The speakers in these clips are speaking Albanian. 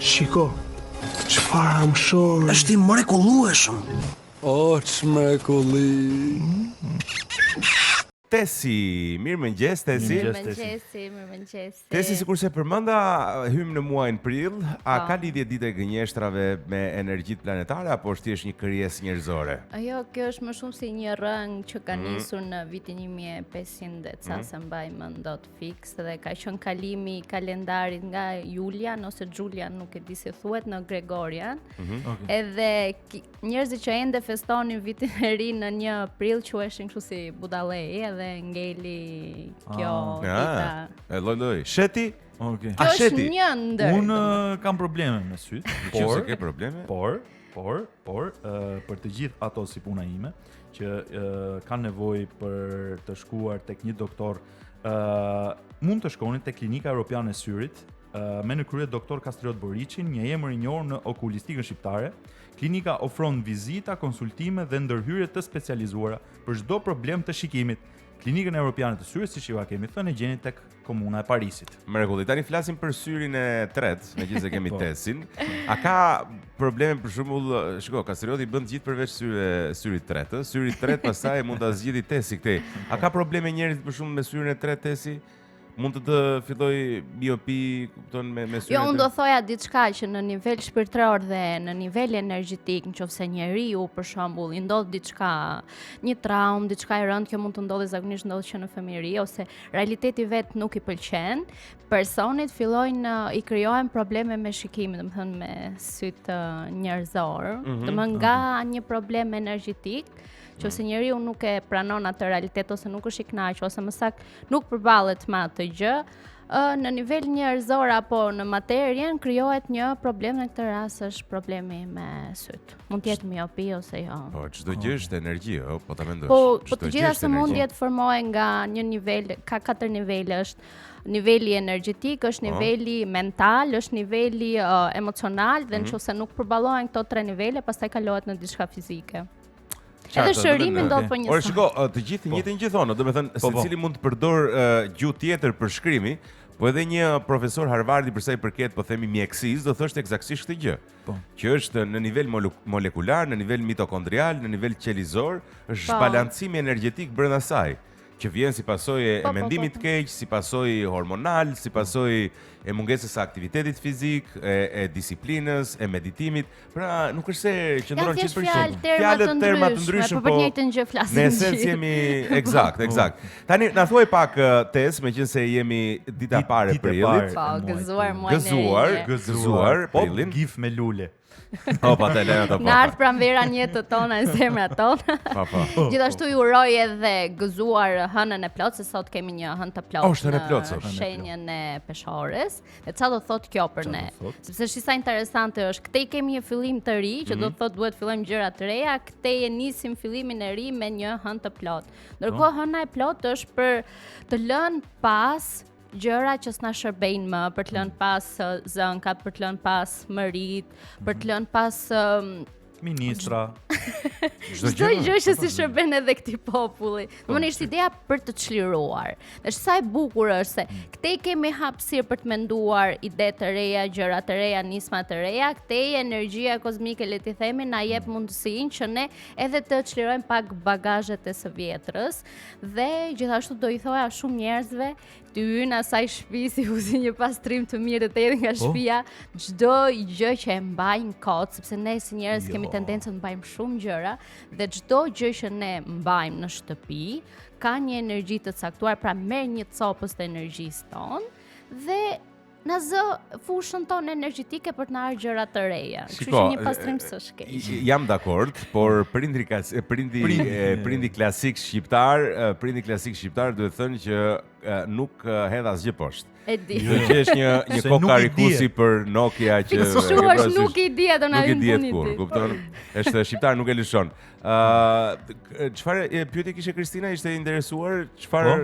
Shiko, çfarë amshor. Është i mrekullueshëm. O, çmrekulli. Tesi, mirëmëngjes Tesi. Mirëmëngjesi. Tesi, sikurse përmenda, hym në muajin prill, a ka lidhje dita e gënjeshtrave me energjitë planetare apo është thjesht një krijesë njerëzore? Jo, kjo është më shumë si një rëng që ka nisur në vitin 1500 ca se mbaj mend dot fiks dhe ka qenë kalimi i kalendarit nga Julian ose Julian, nuk e di si thuhet, në Gregorian. Edhe njerëzit që ende festonin vitin e ri në 1 prill quheshin kështu si budallej edhe ngeli kjo dita. E lloj. Sheti? Okej. A Kjo është sheti? një ndër. Unë kam probleme me syt, Nëse ke probleme? por për të gjithë ato si puna ime që kanë nevojë për të shkuar tek një doktor, mund të shkoni tek Klinika Europiane e Syrit, me në krye doktor Kastriot Boriçin, një emër i njohur në okulistikën shqiptare. Klinika ofron vizita, konsultime dhe ndërhyrje të specializuara për çdo problem të shikimit. Klinikën Europiane të Syrit, siç ju kemi thënë, e gjeni tek komuna e Parisit. Mrekulli. Tani flasim për syrin e tretë, megjithëse kemi Tesin. A ka probleme për shembull, shiko, Kastrioti bën gjithë përveç syrit tretë, syri i tretë pastaj mund ta zgjidhë Tesi këtej. A ka probleme njerëzit për shembull me syrin e tretë Tesi? Mund të filloj biopi, kupton, me syrin. Jo, unë do thoja diçka që në nivel shpirtëror dhe në nivel energjetik, nëse njeriu për shembull i ndodh diçka, një traumë, diçka e rëndë, kjo mund të ndodhë zakonisht ndodh që në fëmijëri ose realiteti vet nuk i pëlqen, personit fillojnë i krijohen probleme me shikimin, domethënë me syt njerëzor, domethënë nga një problem energjetik. Qëse njeriu nuk e pranon atë realitet ose nuk është i kënaqur ose më saktë nuk përballet me atë gjë, në nivel njerëzor apo në materjen krijohet një problem, në këtë rast është problemi me syt. Mund të jetë miopi ose jo. Po, çdo gjë është energji, po ta mendosh. Po të gjitha sëmundjet formohen nga një nivel, ka 4 nivele, është niveli energjetik, është niveli mental, është niveli emocional dhe nëse nuk përballohen këto 3 nivele, pastaj kalohet në diçka fizike. Edhe shërimi ndodh po një. Por shiko, të gjithë njëjtën gjë thonë, domethënë secili mund të përdor gjuhë tjetër për shkrimi, po edhe një profesor Harvardi për sa i përket, po themi mjekësisë, do thoshte eksaktësisht këtë gjë. Që është në nivel molekular, në nivel mitokondrial, në nivel qelizor, është zhbalancimi energjetik brenda saj, që vjen si pasojë e mendimit të keq, si pasojë hormonal, si pasojë e mungesës së aktivitetit fizik, e disiplinës, e meditimit. Pra, nuk është se qëndron 100%. Fjalët terma të ndryshme, po për të njëjtën gjë flasim. Në esencë jemi eksakt. Tani na thuaj pak Tes, meqense jemi dita e parë e prillit. Po, gëzuar muajin. Gëzuar prillin. Gif me lule. Pa të lena të Në ardh pranvera në jetën tona, në zemrat tona. Gjithashtu ju uroj edhe gëzuar hënën e plot, se sot kemi një hënë të plot në shenjën e peshores. Dhe çfarë do thotë kjo për ne? Sepse shisa interesante është, këtej kemi një fillim të ri, që do të thotë duhet fillojmë gjëra të reja, këtej e nisim fillimin e ri me një hënë të plot. Ndërkohë hëna e plot është për të lënë pas gjëra që s'na shërbejnë më, për të lënë pas zënkat, për të lënë pas mërit, për të lënë pas ministra. Çdo gjë që si shërben edhe këtij populli. Domethënë është ideja për të çliruar. Është sa e bukur është se këtej kemi hapësirë për të menduar ide të reja, gjëra të reja, nisma të reja. Këtej energjia kozmike, le të themi, na jep mundësinë që ne edhe të çlirojmë pak bagazhet e së vjetrës dhe gjithashtu do i thoja shumë njerëzve të hyjnë asaj shtëpi si uzi një pastrim të mirë të erë nga shtëpia, çdo gjë që e mbajnë kot, sepse ne si njerëz kemi tendencën të mbajmë shumë gjëra dhe çdo gjë që ne mbajmë në shtëpi ka një energji të caktuar, pra merr një copës të energjisë tonë dhe na zë fushën tonë energjetike për të na ardhur gjëra të reja. Kështu që një pastrim s'është keq. Jam dakord, por prindi klasik shqiptar duhet thënë që nuk hedh asgjë poshtë. E di. Që është një kokarikusi për Nokia që është nuk i di atë na vjen kur, kupton? Është shqiptar, nuk e lëshon. Çfarë pyetje kishte Kristina, ishte interesuar çfarë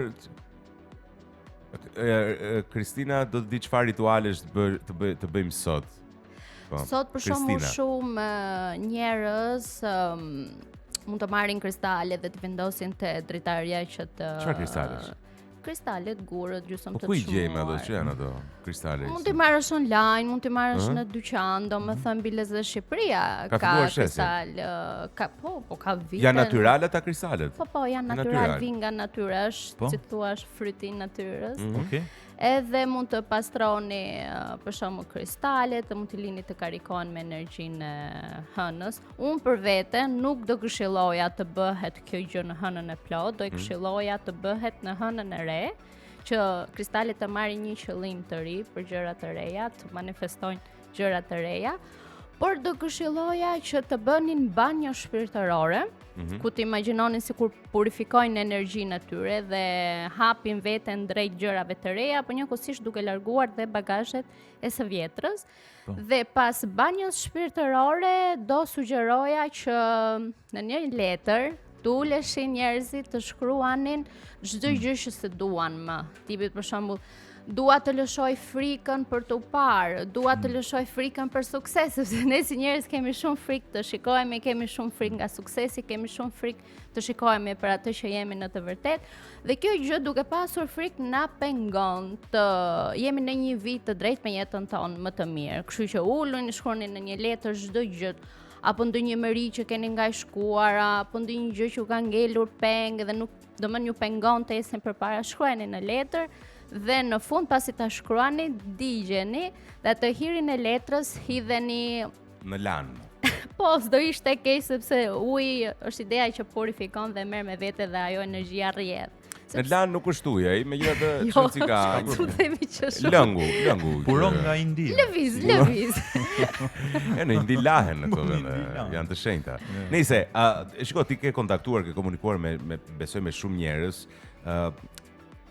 Kristina do të di çfarë ritualesh të bëjmë sot. Sot për shembull shumë njerëz mund të marrin kristale dhe të vendosin te dritaria që të Çfarë kristalesh? kristalet, gurët, gjysmë të Po ku i gjejmë ato? çmuar. Që janë ato kristale? Mund t'i marrësh online, mund t'i marrësh në dyqan, domethënë biles dhe Shqipëria Ka filluar shesi? kristal, ka vite. Janë natyrale ata kristalet? Po, janë Natyral. natyral, vinë nga natyra, është, Po. si thua, fryti i natyrës. Okej. Edhe mund të pastroni për shembull kristalet, mund t'i lini të karikohen me energjinë e hënës. Unë për vete nuk do këshilloja të bëhet kjo gjë në hënën e plot, do i këshilloja të bëhet në hënën e re, që kristalet të marrin një qëllim të ri për gjëra të reja, të manifestojnë gjëra të reja, por do këshilloja që të bënin banjo shpirtërore, ku të imagjinonin sikur purifikojnë energjinë e tyre dhe hapin veten drejt gjërave të reja, por njëkohësisht duke larguar dhe bagazhet e së vjetrës. Dhe pas banjës shpirtërore do sugjeroja që në një letër të uleshin njerëzit të shkruanin çdo gjë që se duan më. Tipit për shembull, dua të lëshoj frikën për të parë, dua të lëshoj frikën për sukses, sepse ne si njerëz kemi shumë frikë të shikohemi, kemi shumë frikë nga suksesi, kemi shumë frikë të shikohemi për atë që jemi në të vërtetë. Dhe kjo gjë duke pasur frikë na pengon të jemi në një vit të drejtë me jetën tonë më të mirë. Kështu që uluni, shkruani në një letër çdo gjë, apo ndonjë meri që keni nga i shkuar, apo ndonjë gjë që u ka ngelur peng dhe nuk domethënë ju pengon të esni përpara, shkruani në letër. Dhe në fund pasi ta shkruani, digjeni dhe të hirin e letrës hidheni Në lan. po s'do ishte keq sepse uji është ideja që purifikon dhe merr me vete dhe ajo energjia rrjedh. Në lan nuk është ujë, ai megjithatë Jo, çonci ka s'u themi që shumë. lëngu. Puron nga India. Lëviz. Në Indi lahen në këto Në vende, Indi lahen. janë të shenjta. Nëse, shiko ti ke kontaktuar, ke komunikuar me besoj me shumë njerëz,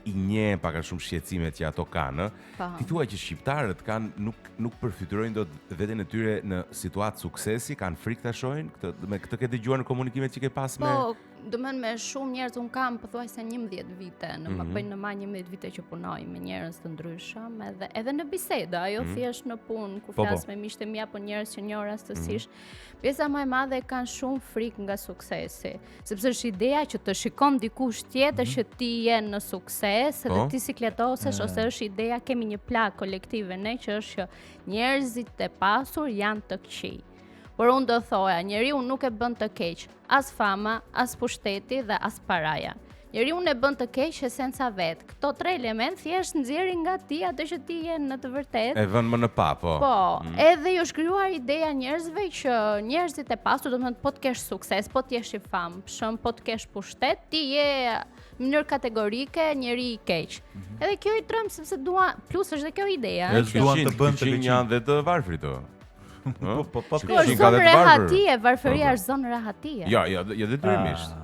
i nje pak a shumë shqetësimet që ato kanë. Ti thua që shqiptarët kanë nuk përfiturojnë dot veten e tyre në situatë suksesi, kanë frikë ta shohin me këtë ke dëgjuar në komunikimet që ke pas me Po, domethënë me shumë njerëz un kam pothuajse 11 vite, bëjnë më 11 vite që punoj me njerëz të ndryshëm, edhe në biseda, jo thjesht në punë, kur flas me miqtë e mi apo njerëz që njoh rastësisht. Pjesa më e madhe kanë shumë frikë nga suksesi, sepse është ideja që të shikon dikush tjetër që ti je në sukses dhe ti sikletosesh, ose është ideja, kemi një plagë kolektive ne që është që njerëzit e pasur janë të këqij. Por unë do thoja, njeriu nuk e bën të keq as fama, as pushteti dhe as paraja. Njeriu e bën të keq esenca vet. Këto tre element thjesht nxjerrin nga ti atë që ti je në të vërtetë. e vën më në pa, po. Po, edhe ju shkruar ideja njerëzve që njerëzit e pasur, domethënë po të kesh sukses, po të jesh i famshëm, po të kesh pushtet, ti je në mënyrë kategorike njeri i keq. Edhe kjo i trëm sepse dua, plus është dhe kjo ideja. Duan të bënë të këqin janë dhe të varfrit o. Po, Kjo Shqipëria është ka zonë dhe të varfër. rehatie, varfëria është zonë rehatie. Jo, detyrimisht.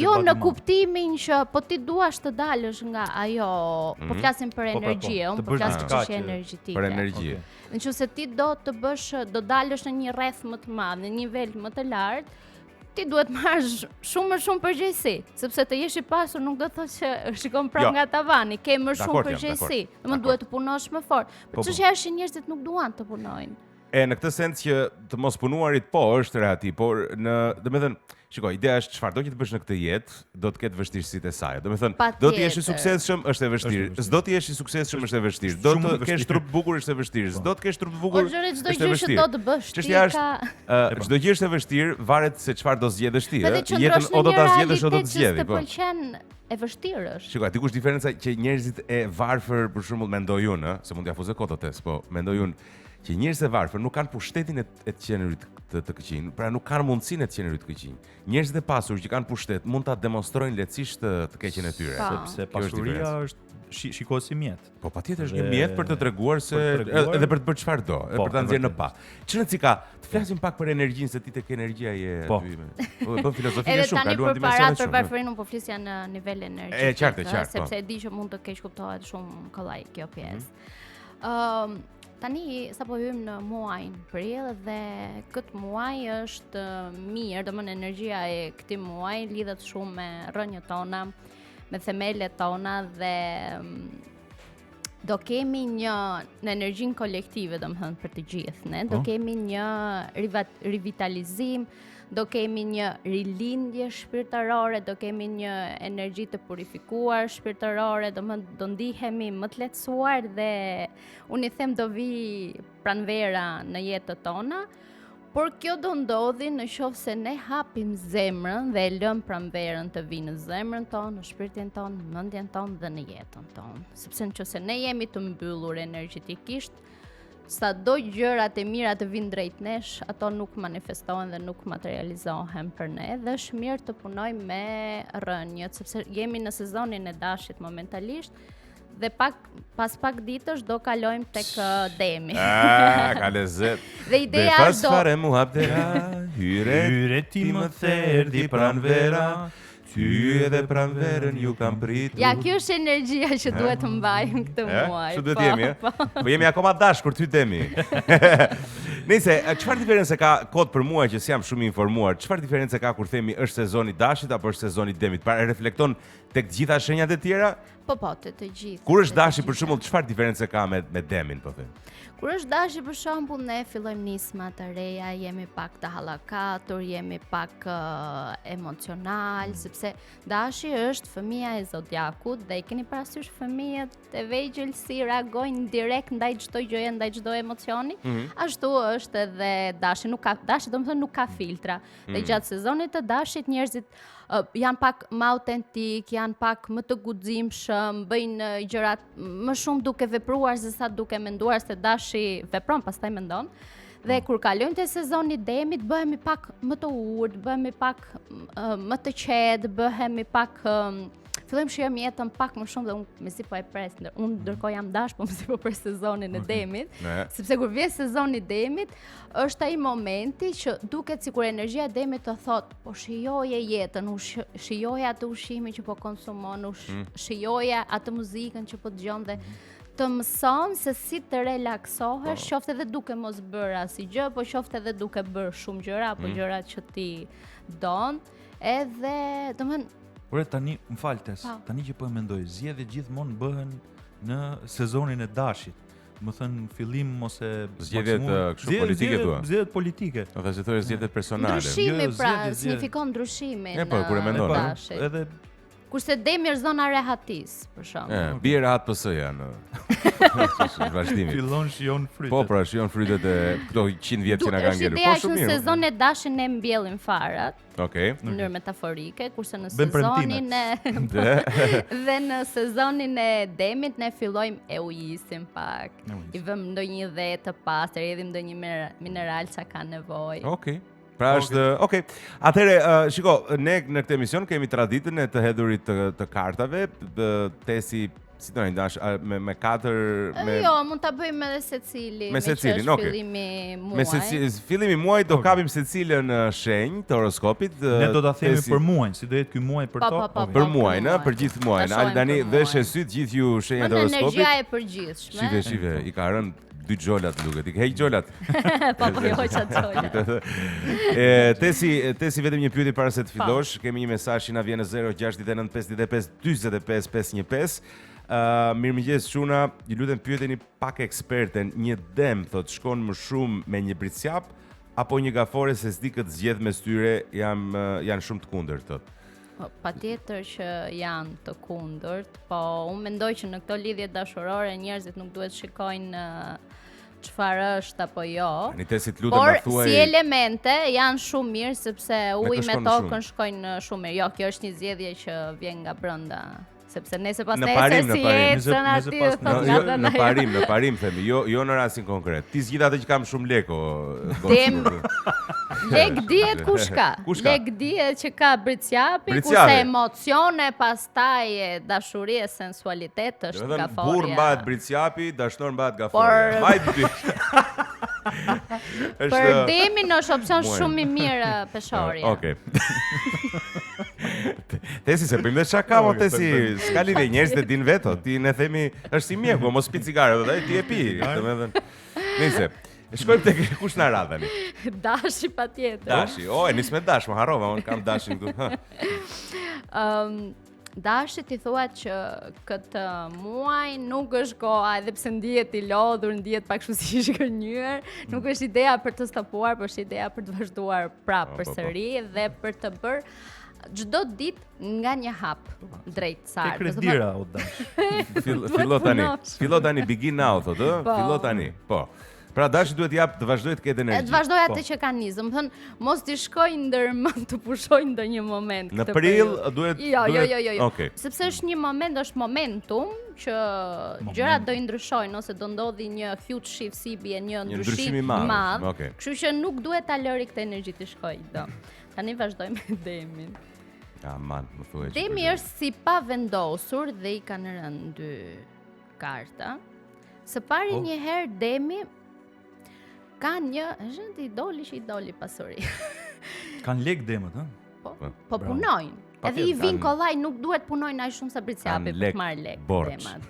Jo në kuptimin që po ti duash të dalësh nga ajo, po flasim për energji, unë po flas për çështje energjetike. Për energji. Nëse ti do dalësh në një rreth më të madh, në një nivel më të lartë, ti duhet marrësh shumë më shumë përgjegjësi, sepse të jesh i pasur nuk do të thotë që shikon pranë nga tavani, ke më shumë përgjegjësi. Domethënë duhet të punosh më fort. Por çështja është që njerëzit nuk duan të punojnë. Në këtë sens që të mos punuarit po është rehati, por domethënë, shikoj, ideja është çfarë do që të bësh në këtë jetë, do të ketë vështirësitë e saj. Domethënë, do të jesh i suksesshëm është e vështirë. S'do të jesh i suksesshëm është e vështirë. Do të kesh trup të bukur është e vështirë. S'do të kesh trup të bukur është e vështirë. Çdo gjë që do të bësh ti ka çdo gjë është e vështirë, varet se çfarë do zgjedhësh ti, jetën o do ta zgjedhësh o do të zgjedhë, po. Të pëlqen e vështirë është. Shikoj, dikush diferenca që njerëzit e varfër për shembull mendoj unë, se mund t'ia fuzë kototes, po mendoj unë që njerëzit e varfër nuk kanë pushtetin e të qenurit të këqij, pra nuk kanë mundësinë e të qenurit të këqij. Njerëzit e pasur që kanë pushtet mund ta demonstrojnë lehtësisht të keqen e tyre, sepse pasuria është shikohet si mjet. Po patjetër është një mjet për të treguar se edhe për të bërë çfarë do, për ta nxjerrë në pa. Ç'në ka, të flasim pak për energjinë se ti tek energjia je aty me. Po bën filozofinë shumë, kaluan dimensione shumë. Për varfërinë unë po flisja në nivel energjetik. E qartë, sepse e di që mund të keq kuptohet shumë kollaj kjo pjesë. Tani sapo hym në muajin prill dhe këtë muaj është mirë, domethënë energjia e këtij muaji lidhet shumë me rrënjët tona, me themelet tona dhe do kemi një në energjinë kolektive, domethënë për të gjithë, ne do kemi një rivitalizim, do kemi një rilindje shpirtërore, do kemi një energji të purifikuar shpirtërore, do ndihemi më të lehtësuar dhe unë i them do vi pranvera në jetën tona. Por kjo do ndodhi në qoftë se ne hapim zemrën dhe e lëm pranverën të vinë në zemrën tonë, në shpirtin tonë, në mendjen tonë dhe në jetën tonë. Sepse nëse ne jemi të mbyllur energjetikisht, sado gjërat e mira të vinë drejt nesh, ato nuk manifestohen dhe nuk materializohen për ne, dhe është mirë të punojmë me rënjët, sepse jemi në sezonin e dashit momentalisht. Dhe pas pak ditësh do kalojmë tek demi. Ka lezet. Dhe ideja është Pas fare mu haptera, hyre ti më therdi pranvera, ty edhe pranverën ju kam pritur. Ja, kjo është energjia që duhet të mbajmë këtë muaj. Që duhet jemi, Po jemi akoma dash kur ty demi. Nëse, çfarë diferencë ka kod për mua që s'jam shumë i informuar? Çfarë diferencë ka kur themi është sezoni dashit apo është sezoni demit? Para reflekton tek të gjitha shenjat e tjera? Po, të gjithë. Kur është dashi për shembull, çfarë diferencë ka me demin, po them? Kur është dashi për shembull, ne fillojmë nisma të reja, jemi pak të hallakatur, jemi pak emocional, sepse dashi është fëmia e zodiakut dhe i keni parasysh fëmijët e vegjël si reagojnë direkt ndaj çdo gjëje, ndaj çdo emocioni. Ashtu është edhe dashi, domethënë nuk ka filtra. Dhe gjatë sezonit të dashit njerëzit janë pak më autentik, janë pak më të guximshëm, bëjnë gjërat më shumë duke vepruar se sa duke menduar, se dashi vepron pastaj mendon. Dhe kur kalojmë te sezoni i demit, bëhemi pak më të urtë, bëhemi pak më të qetë, bëhemi pak fillojmë shijojmë jetën pak më shumë dhe unë mezi po e pres. Unë ndërkohë jam dash, po mezi po për sezonin e demit, sepse kur vjen sezoni i demit, është ai momenti që duket sikur energjia e demit të thotë, po shijoje jetën, shijoje atë ushqimin që po konsumon, shijoje atë muzikën që po dëgjon dhe të mëson se si të relaksohesh, qoftë edhe duke mos bërë asgjë, po qoftë edhe duke bërë shumë gjëra apo gjëra që ti don, edhe domethënë Por tani, më faltes, tani që po e mendoj, zgjedhjet gjithmonë bëhen në sezonin e dashit. Më thënë fillim ose zgjedhjet kështu politike thua. Zgjedhjet politike. Do të thotë zgjedhjet personale. Ndryshimi signifikon ndryshimin. Po kur e mendon. Edhe kurse demi është zona rehatis, për shembull. Bie rehat PS-ja në vazhdimi. Fillon shijon frytet. Po, pra shijon frytet e këto 100 vjet që na kanë ngelur. Po shumë mirë. Në sezonin e dashit ne mbjellim farat. Okej. Në mënyrë metaforike, kurse në sezonin dhe në sezonin e demit ne fillojmë e ujisim pak. I vëmë ndonjë dhe të pastër, edhim ndonjë mineral që ka nevojë. Okej. Pra është, okay. Atëherë, shiko, ne në këtë emision kemi traditën e të hedhurit të kartave, tesi si do ndash me 4 Jo, mund ta bëjmë edhe secili. Me secilin, okay. Fillimi muaj. Fillimi muaj do kapim secilën shenjë të horoskopit. Ne do ta themi për muajin, si do jetë ky muaj për to? Për muajin, për gjithë muajin. Aldani veshë syt gjithë ju shenjat e horoskopit. Energjia e përgjithshme. Shive, i ka rënë 2 xholat duket. I heq xholat. Po hoqa xholat. Tesi vetëm një pyetje para se të fillosh. Kemi një mesazh që na vjen në 069 55 45 515. Mirëmëngjes Çuna, ju lutem pyeteni pak eksperten, një dem thot shkon më shumë me një britsjap apo një gafore se s'di këtë zgjedh me styre janë shumë të kundërt thot. Patjetër që janë të kundërt, po unë mendoj që në këto lidhje dashurore njerëzit nuk duhet shikojnë çfarë është apo jo. Por si elemente janë shumë mirë sepse uji me tokën shkojnë shumë mirë. Jo, kjo është një zgjedhje që vjen nga brenda. Sepse nëse pas nesër si ecën aty në parim themi, jo në rastin konkret. Ti zgjidh atë që kam shumë leko. Lek dihet kush ka. Lek dihet që ka britsjapi, kurse emocione, pastaj dashuri e sensualitet është gaforia. Burr mbahet britsjapi, dashnor mbahet gaforia. Hajde dy. Për demin është opsion shumë i mirë peshorja. Okej. Tesi se bëjmë dhe shaka, mo tesi, s'ka lidhje, njerëzit e din veto, ti ne themi, është si mjeku, mos pi cigare, dhe ti e pi, nëse, shkojmë të kush në ra tani. Dashi patjetër. Dashi, nis me dash, më harrova, unë kam dashin këtu. Dashi ti thuat që këtë muaj nuk është koha, edhe pse ndihet i lodhur, ndihet pak kështu si shkënjyer, nuk është ideja për të stopuar, por është ideja për të vazhduar prapë përsëri dhe për të bërë çdo ditë nga një hap drejt sarë. Ke kredira o dash. Fillo tani begin now thotë, fillo tani. Po. Pra Dashi duhet të vazhdoj të ketë energji. Të vazhdoj atë që ka nisë, më thënë, mos t'i shkoj ndërmend të pushoj ndonjë moment. Në prill duhet Jo. Okej. Sepse është një moment, është momentum që gjërat do i ndryshojnë ose do ndodhi një huge shift si bie një ndryshim i madh. Okej. Kështu që nuk duhet ta lëri këtë energji të shkoj do. Tani vazhdoj me Demin. Aman, më thuaj. Demi është si pa vendosur dhe i kanë rënë 2 karta. Së pari një herë Demi ka një, është i doli pasuri. Kanë lek demët, ha? Po punojnë. Edhe i vin kollaj, nuk duhet punojnë aq shumë sa Briciapi për të marrë lek demat.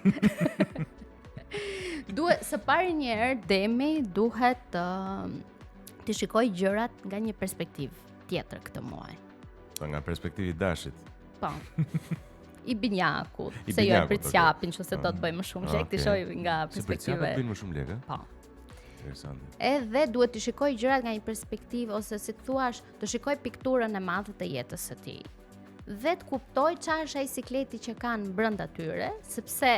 Duhet së pari një herë Demi duhet të shikoj gjërat nga një perspektivë tjetër këtë muaj. Po nga perspektivi Dashit. Po. I binjakut, se jo e Briciapin, nëse do të bëj më shumë lek, ti shoj nga perspektive. Si Briciapi bën më shumë lek, Po. Interesante. Edhe duhet të shikoj gjërat nga një perspektivë ose si thua, të shikoj pikturën e madhe të jetës së tij. Dhe të kuptoj çfarë është ai sikleti që kanë brenda tyre, sepse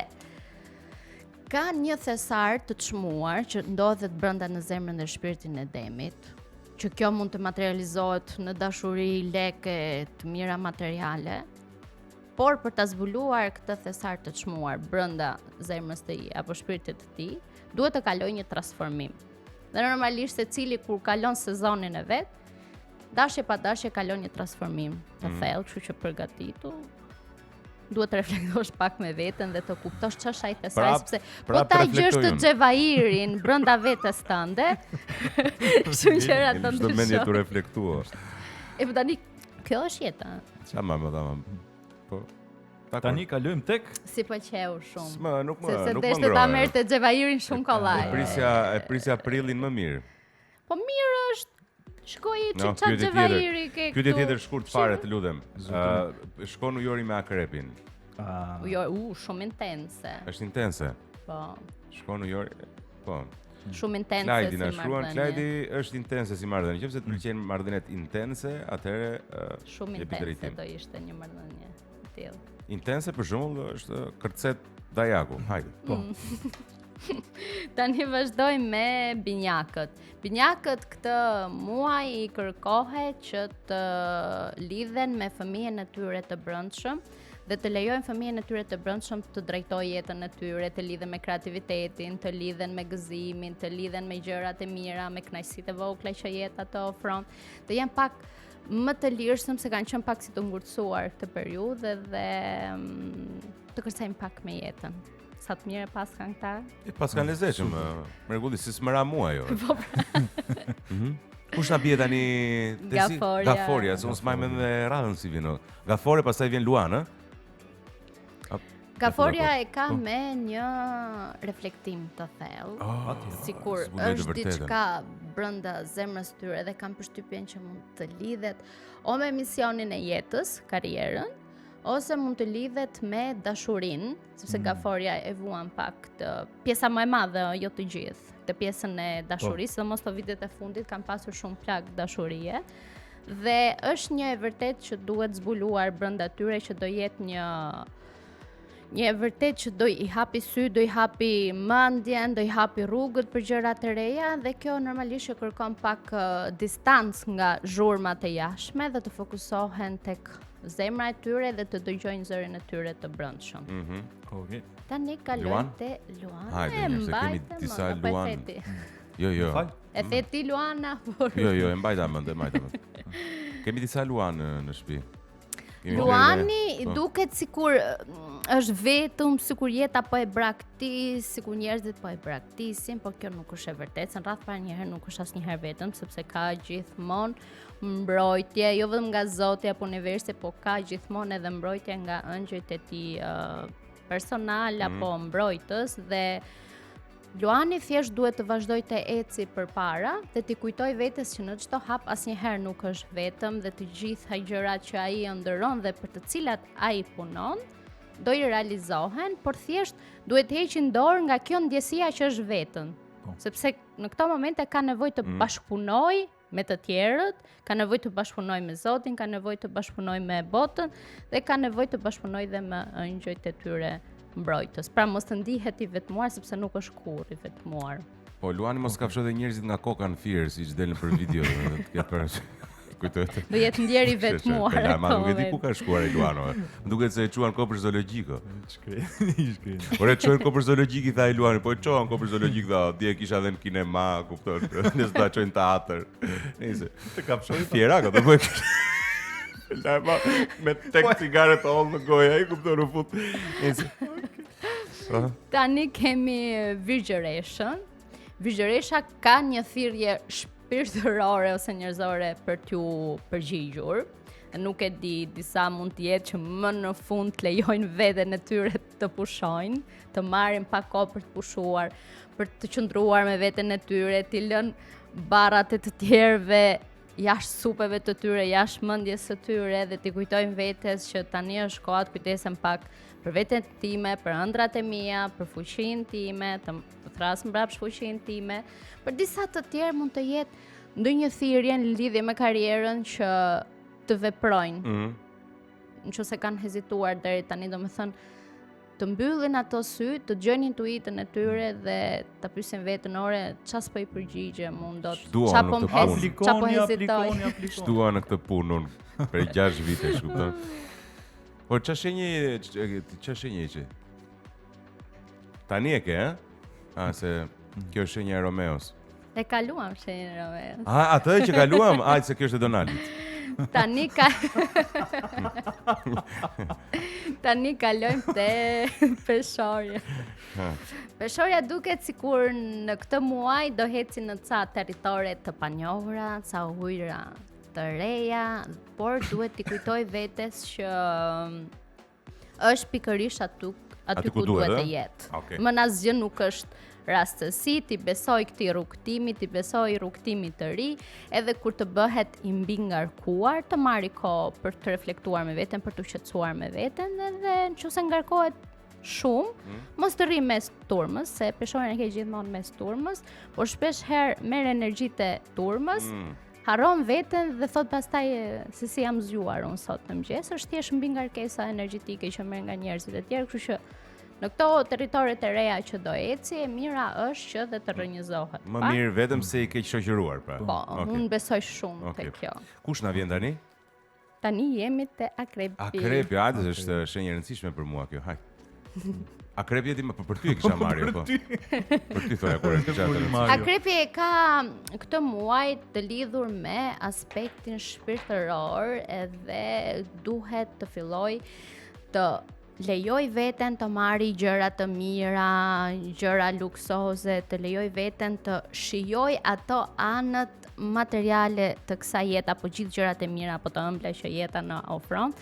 kanë një thesar të çmuar që ndodhet brenda në zemrën dhe shpirtin e Demit, që kjo mund të materializohet në dashuri, leke, të mira materiale. Por për ta zbuluar këtë thesar të çmuar brenda zemrës së tij apo shpirtit të tij, duhet të kaloj një transformim. Dhe normalisht secili kur kalon sezonin e vet, dashje pa dashje kalon një transformim të thellë, kështu që përgatitu. Duhet të reflektosh pak me veten dhe të kuptosh ç'është ai thesar, sepse po ta gjësh të xhevairin brenda vetes tënde, kështu gjërat do të ndryshojnë. Çdo mendje të reflektuosh. E po tani kjo është jeta. Çama më tamam. Po. Tani kalojmë tek Si pëlqeu shumë. S'më, nuk më Sepse ngrohet. deshte ta merrte xhevairin shumë kollaj. E prisja prillin më mirë. Po mirë është. Shkoj No, çat xhevairi ke këtu. Pyetje tjetër shkurt fare, të lutem. Shkon u jori me akrepin. Jo, shumë intense. Është intense. Po. Shkon u jori. Po. Shumë intense Klajdi si na shkruan, marrëdhënie. Klajdi është intense si marrëdhënie. Nëse të pëlqejnë marrëdhëniet intense, atëherë Shumë jepi intense drejtim. do ishte një marrëdhënie e tillë. Intense për shembull është kërcet Dajaku. Hajde. po. Tani vazhdoj me binjakët. Binjakët këtë muaj i kërkohet që të lidhen me fëmijën e tyre të brendshëm dhe të lejojnë fëmijën e tyre të brendshëm të drejtojë jetën e tyre, të lidhen me kreativitetin, të lidhen me gëzimin, të lidhen me gjërat e mira, me kënaqësitë e vogla që jeta të ofron. Të jenë pak më të lirshëm se kanë qenë pak si të ngurtësuar këtë periudhë dhe të kërcejnë pak me jetën. Sa të mirë pas kanë këta. Pas kanë lezetshëm, mrekulli si smëra mua jo. Kush na bie tani Gaforia, se unë s'majmë edhe radhën si vjen. Gaforia pastaj vjen Luan, ë? Gaforia e ka me një reflektim të thellë, sikur është diçka brenda zemrës tyre dhe kanë përshtypjen që mund të lidhet o me misionin e jetës, karrierën, ose mund të lidhet me dashurinë, sepse Gaforia e vuan pak të pjesa më e madhe, jo të gjithë, të pjesën e dashurisë, dhe mos të vitet e fundit kanë pasur shumë plak dashurie, dhe është një e vërtet që duhet zbuluar brenda tyre që do jetë një e vërtet që do i hapi sy, do i hapi mendjen, do i hapi rrugët për gjëra të reja dhe kjo normalisht që kërkon pak distancë nga zhurmat e jashtme dhe të fokusohen tek zemra e tyre dhe të dëgjojnë zërin e tyre të brendshëm. Okej. Tani kalojmë te Luana. Hajde, mirë, se kemi disa Luan. Jo. E the ti Luana, por Jo, e mbajta mend. Kemi disa Luan në shtëpi. Luani duket sikur është vetëm, sikur jeta po e braktis, sikur njerëzit po e braktisin, por kjo nuk është e vërtetë. Në radhë parë njëherë nuk është asnjëherë vetëm, sepse ka gjithmonë mbrojtje, jo vetëm nga Zoti apo universi, po ka gjithmonë edhe mbrojtje nga ëngjëjt e tij personal apo mbrojtës dhe Luani thjesht duhet të vazhdoj të eci përpara dhe t'i kujtoj vetes që në çdo hap asnjëherë nuk është vetëm dhe të gjitha gjërat që ai ëndërron dhe për të cilat ai punon do i realizohen, por thjesht duhet të heqin dorë nga kjo ndjesia që është vetën. Sepse në këto momente ka nevojë të bashkëpunoj me të tjerët, ka nevojë të bashkëpunoj me Zotin, ka nevojë të bashkëpunoj me botën dhe ka nevojë të bashkëpunoj dhe me engjëjt e tyre mbrojtës. Pra mos të ndihet i vetmuar sepse nuk është kurrë i vetmuar. Po Luani mos kafshon dhe njerëzit nga koka në firë siç delën për video, domethënë të ketë parasysh. Kujtohet. Do jetë ndjeri vetmuar. Nuk e di ku ka shkuar ai Luano. Më duket se e çuan kopër zoologjiko. Shkret. Por e çojnë kopër zoologjik i tha ai Luani, po e çuan kopër zoologjik tha, dje kisha edhe në kinema, kupton? Ne s'do ta çojnë teatr. Nice. Të kapshoj Fiera ka do bëj. Lajma me tek cigare të hollë në gojë, ai kupton u fut. Nice. Tani kemi Virgjëreshen. Virgjëresha ka një thirrje shpirtërore ose njerëzore për t'ju përgjigjur. Nuk e di, disa mund të jetë që më në fund të lejojnë veten e tyre të pushojnë, të marrin pak kohë për të pushuar, për të qëndruar me veten e tyre, t'i lënë barrat e të tjerëve jashtë supeve të tyre, jashtë mendjes së tyre dhe t'i kujtojnë vetes që tani është koha të kujdesem pak për veten time, për ëndrat e mia, për fuqinë time, të thras mbrapsht fuqinë time. Për disa të tjerë mund të jetë ndonjë thirrje në lidhje me karrierën që të veprojnë. Nëse kanë hezituar deri tani, domethënë të mbyllin ato sy, të dëgjojnë intuitën e tyre dhe ta pyesin veten, ore, çfarë s'po i përgjigjem unë dot. Çfarë po hezitoj. Shtua në këtë punë unë për 6 vite, kupton? Po çfarë shenjë që? Tani e ke, se kjo është shenja e Romeos. E kaluam shenjën e Romeos. Atë që kaluam, se kjo është e Donaldit. Tani kalojmë te peshorja. Peshorja duket sikur në këtë muaj do heci në ca territore të panjohura, ca ujëra të reja, por duhet t'i kujtoj vetes që është pikërisht aty ku duhet të jetë. Okay. Më asgjë nuk është rastësi, ti besoj këtij rrugtimi, ti besoj rrugtimit të ri, edhe kur të bëhet i mbi ngarkuar, të marrë kohë për të reflektuar me veten, për të qetësuar me veten, edhe nëse ngarkohet shumë, mos të rri mes turmës, se peshorja e ke gjithmonë mes turmës, por shpesh herë merr energjitë e turmës, harron veten dhe thot pastaj se si jam zgjuar unë sot në mëngjes, është thjesht mbi ngarkesa energjetike që merr nga njerëzit e tjerë, kështu që në këto territore të reja që do eci, e mira është që dhe të rrënjëzohet. Më mirë vetëm se i ke shoqëruar, pra. Po, unë besoj shumë te kjo. Kush na vjen tani? Tani jemi te Akrepi. Akrepi, është shenjë e rëndësishme për mua kjo. Haj. Akrepi ti më për ty e kisha marrë, po. Për ty thoya kur e kisha marrë. Akrepi e ka këtë muaj të lidhur me aspektin shpirtëror, edhe duhet të filloj të lejoj veten të marri gjëra të mira, gjëra luksoze, të lejoj veten të shijoj ato anët materiale të kësaj jete apo gjithë gjërat e mira apo të ëmbla që jeta na ofron,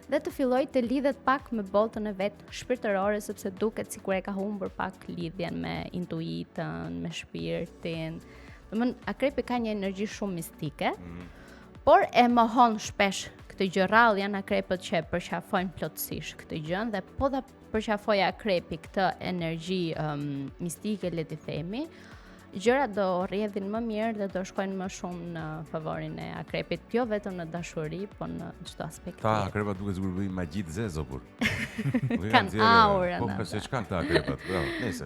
dhe të filloj të lidhet pak me botën e vet shpirtërore, sepse duket sikur e ka humbur pak lidhjen me intuitën, me shpirtin. Domethënë Akrepi ka një energji shumë mistike, por e mohon shpesh këtë gjë. Rrallë janë akrepët që përqafojnë plotësisht këtë gjë, dhe po ta përqafoj Akrepi këtë energji mistike, le të themi, gjërat do rrjedhin më mirë dhe do shkojnë më shumë në favorin e Akrepit, jo vetëm në dashuri, po në çdo aspekt. Ta Akrepat duket sikur bëjnë magji të zezo kur. Kanë aurën. Po pse ç'kan këta Akrepat? Bravo, nice.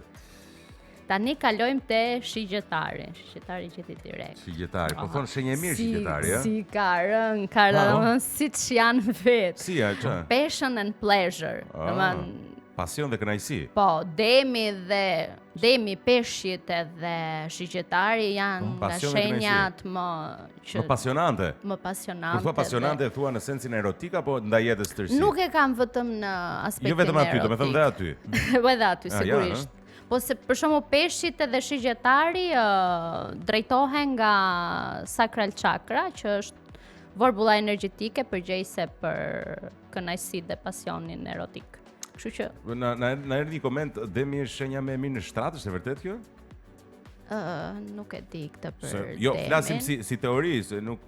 Tani kalojmë te shigjetari. Shigjetari gjeti direkt. Shigjetari, po thon shenjë e mirë shigjetari, ëh. Si ka rënë, ka domethënë siç janë vetë. Si ç'a? Passion and pleasure. Domethënë pasion dhe kënaqësi. Po, demi, peshqit edhe shigjetari janë nga shenjat më pasionante. Më pasionante. Kur thua pasionante, thua në sensin erotik apo ndaj jetës tërësi? Nuk e kam vetëm në aspektin erotik. Jo vetëm aty, domethënë dhe aty. Edhe aty, sigurisht. Po se për shembull peshqit edhe shigjetari drejtohen nga sakral chakra, që është vorbulla energjetike përgjegjëse për kënaqësi dhe pasionin erotik. Kështu që Na erdhi një koment, Demi është shenja më e mirë në shtrat, është e vërtet kjo? nuk e di këtë për Jo, Demin. flasim si teori, se nuk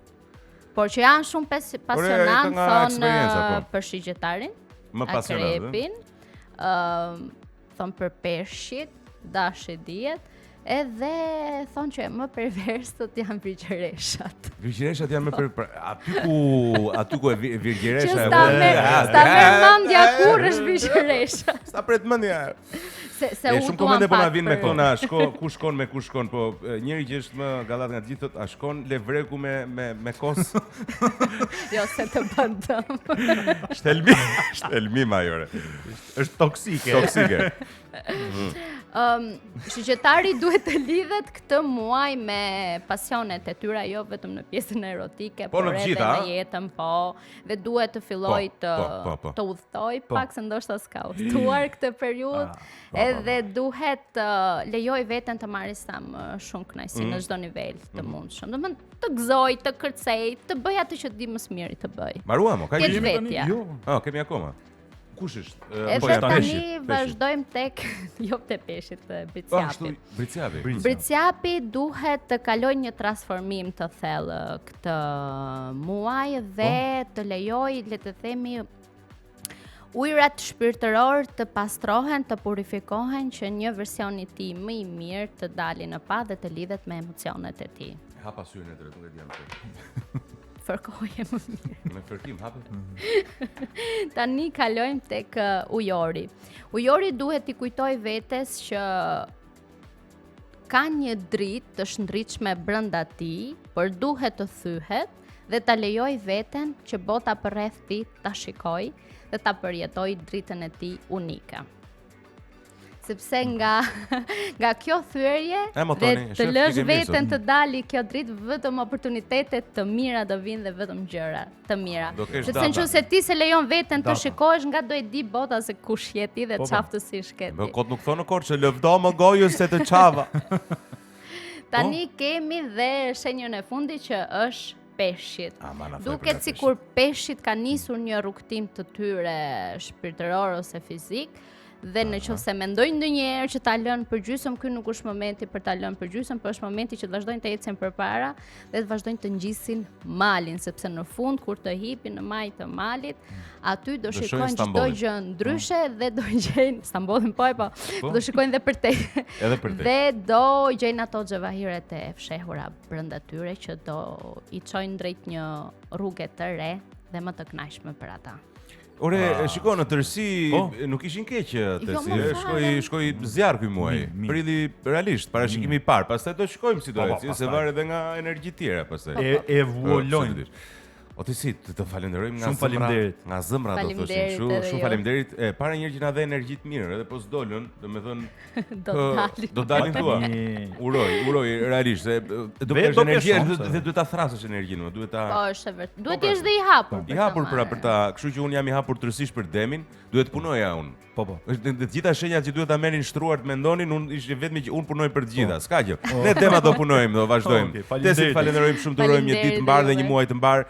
Por që janë shumë pasionant nga thonë eksperienca, po. për shigjetarin, më pasionant. akrepin, thonë për peshqit, dashi diet, edhe thonë që më perversët janë virgjëreshat. Virgjëreshat janë më për aty ku e Që virgjëresha. s'ta merr mendja kur është virgjëresha. Sta pret mendja. Se E u shumë tuan komente po na pak vinë me për- këto na ku shkon me ku shkon, po njëri që është më gallat nga të gjithë thot, a shkon levreku me kos? Jo, se të bën dëm. Shtelmi majore. Është toksike. Toksike. Shigjetari duhet të lidhet këtë muaj me pasionet e tyra, jo vetëm në pjesën erotike, Po, por në të edhe gjitha, në jetën, po, dhe duhet të filloj po. të udhtoj pak, se ndoshta s'ka udhtuar këtë periudhë, edhe duhet lejoj veten të marrë sa më shumë kënaqësi në çdo nivel të mundshëm. Domethënë të gëzoj, të kërcej, të bëj atë që di më së miri të bëj. Maruam, ka Keq gjë? vetja. Jo. Kemi akoma. Kush është? Edhe tani peshqit. vazhdojmë tek jo te peshqit, te Ashtu, bricjapit. Bricjapi. Bricjapi duhet të kalojë një transformim të thellë këtë muaj dhe të lejoj, le të themi, ujërat shpirtëror të pastrohen, të purifikohen që një version i tij më i mirë të dalë në pa dhe të lidhet me emocionet e tij. Hapa syrin e drejtë, nuk e di jam. Fërkoje më mirë. Me fërkim hape. Tani kalojmë tek ujori. Ujori duhet t'i kujtoj vetes që ka një dritë të shndritshme brenda tij, por duhet të thyhet dhe ta lejoj veten që bota përreth tij ta shikoj dhe ta përjetoj dritën e tij unike. Sepse nga kjo thyerje mo dhe tani, të shef, lësh i kemi veten sot. të dali kjo dritë, vetëm oportunitete të mira do vinë dhe vetëm gjëra të mira. Do kesh Sepse data. nëse ti se lejon veten të Data. shikosh, nga do e di bota se kush je ti dhe Po, po. çaftësish ke Më ti. kot nuk thonë kort që lëvdo më gojën se të çava. Tani kemi dhe shenjën e fundit që është peshqit. Mana, Duket sikur peshqit ka nisur një rrugtim të tyre shpirtëror ose fizik, dhe në qoftë se mendojnë ndonjëherë që ta lënë përgjysmë, ky nuk është momenti për ta lënë përgjysmë, por është momenti që të vazhdojnë të ecën përpara dhe të vazhdojnë të ngjisin malin, sepse në fund kur të hipin në maj të malit, aty do shohin shikojnë çdo Stambollin. gjë ndryshe dhe do gjejnë Stambollin po, do shikojnë dhe për te. Edhe për te. Dhe do gjejnë ato xhevahiret e fshehura brenda tyre që do i çojnë drejt një rruge të re dhe më të kënaqshme për ata. Ore, shiko, në tërsi Po. nuk ishin keq të Jo, si, më shkoi zjarr ky muaj. Mi. Prilli realisht, parashikimi i parë, pastaj do shikojmë si do Po, ecë, se pastaj. varet edhe nga energji tjera pastaj. Evoluojnë. O ti si, të falenderojmë nga Shumë faleminderit. Nga zëmra do thoshin. Faleminderit edhe Shumë ju. faleminderit. Para një herë që na dhe energji të mirë, edhe po s'dolën, domethënë Do dalin. thua. Uroj realisht, se do Vetë kesh do energji kesh dhe shumë, dhe duhet ta thrasësh energjinë, duhet ta Po, është e vërtetë. Duhet Po, të jesh dhe i hapur. I hapur për ta, kështu që un jam i hapur tërësisht për Demin, duhet punoja un. Po. Është të gjitha shenjat që duhet ta merrin shtruar të mendonin, un ishte vetëm që un punoj për të gjitha, s'ka gjë. Ne Dema do punojmë, do vazhdojmë. Okej, Te si faleminderit. falenderojmë shumë, të urojmë një ditë të mbarë dhe një muaj të mbarë.